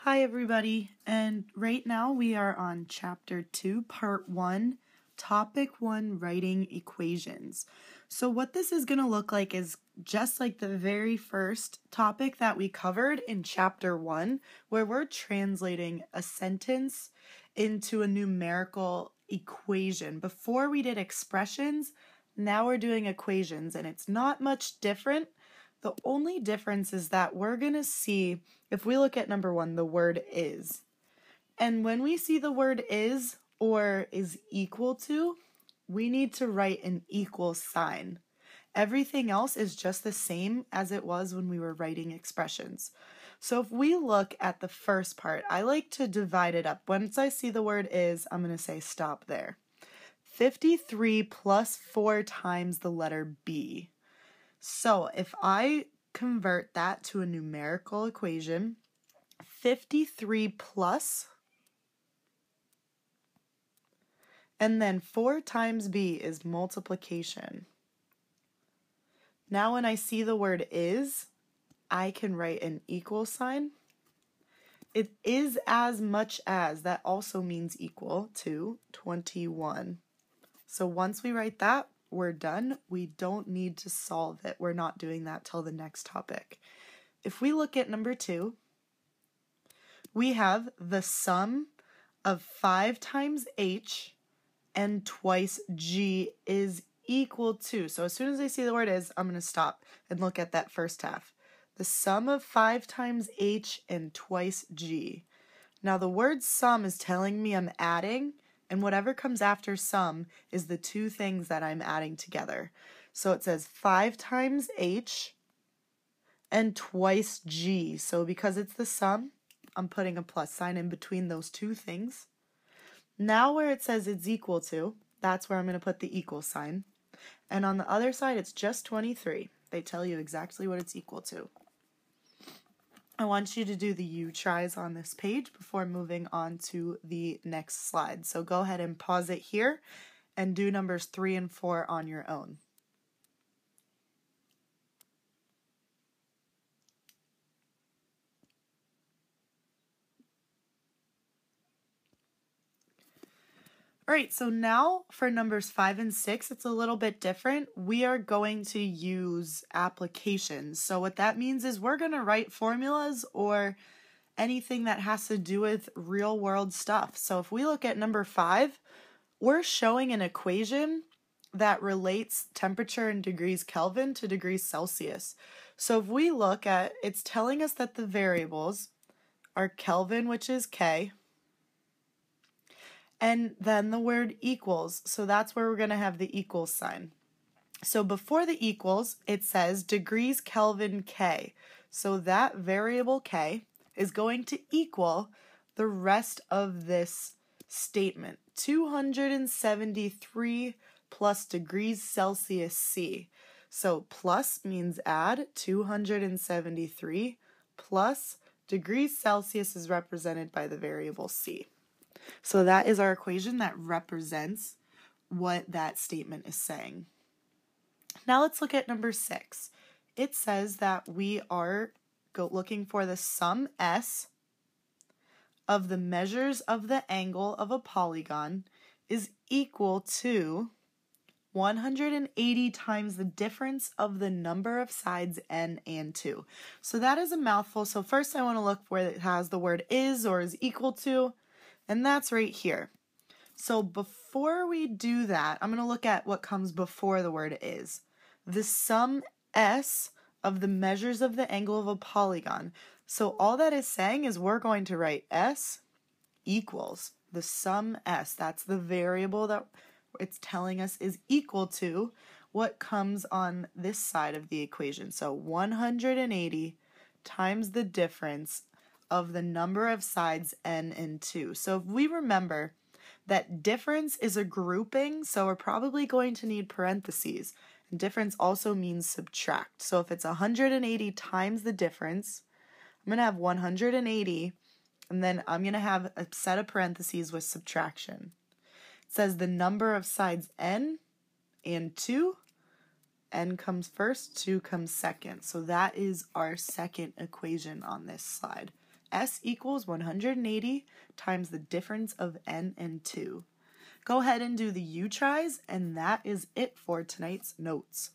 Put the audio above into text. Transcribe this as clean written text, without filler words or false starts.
Hi everybody, and right now we are on Chapter 2, Part 1, Topic 1, Writing Equations. So what this is going to look like is just like the very first topic that we covered in Chapter 1, where we're translating a sentence into a numerical equation. Before we did expressions, now we're doing equations, and it's not much different. The only difference is that we're going to see, if we look at number 1, the word is. And when we see the word is or is equal to, we need to write an equal sign. Everything else is just the same as it was when we were writing expressions. So if we look at the first part, I like to divide it up. Once I see the word is, I'm going to say stop there. 53 plus 4 times the letter B. So if I convert that to a numerical equation, 53 plus, and then 4 times B is multiplication. Now when I see the word is, I can write an equal sign. It is as much as, that also means equal to 21. So once we write that, we're done. We don't need to solve it. We're not doing that till the next topic. If we look at number 2, we have the sum of 5 times h and twice g is equal to. So as soon as I see the word is, I'm going to stop and look at that first half. The sum of 5 times h and twice g. Now the word sum is telling me I'm adding, and whatever comes after sum is the two things that I'm adding together. So it says 5 times h and twice g. So because it's the sum, I'm putting a plus sign in between those two things. Now where it says it's equal to, that's where I'm going to put the equal sign. And on the other side, it's just 23. They tell you exactly what it's equal to. I want you to do the U tries on this page before moving on to the next slide. So go ahead and pause it here and do numbers 3 and 4 on your own. All right, so now for numbers 5 and 6, it's a little bit different. We are going to use applications. So what that means is we're going to write formulas or anything that has to do with real world stuff. So if we look at number 5, we're showing an equation that relates temperature in degrees Kelvin to degrees Celsius. So if we look at, it's telling us that the variables are Kelvin, which is K, and then the word equals. So that's where we're going to have the equal sign. So before the equals, it says degrees Kelvin K. So that variable K is going to equal the rest of this statement, 273 plus degrees Celsius C. So plus means add, 273 plus degrees Celsius is represented by the variable C. So that is our equation that represents what that statement is saying. Now let's look at number 6. It says that we are looking for the sum S of the measures of the angle of a polygon is equal to 180 times the difference of the number of sides n and 2. So that is a mouthful. So first I want to look where it has the word is or is equal to, and that's right here. So before we do that, I'm going to look at what comes before the word is. The sum S of the measures of the angle of a polygon. So all that is saying is we're going to write S equals the sum S. That's the variable that it's telling us is equal to what comes on this side of the equation. So 180 times the difference of the number of sides n and 2. So if we remember that difference is a grouping, so we're probably going to need parentheses. And difference also means subtract. So if it's 180 times the difference, I'm going to have 180, and then I'm going to have a set of parentheses with subtraction. It says the number of sides n and 2. N comes first, 2 comes second. So that is our second equation on this slide. S equals 180 times the difference of n and 2. Go ahead and do the U tries, and that is it for tonight's notes.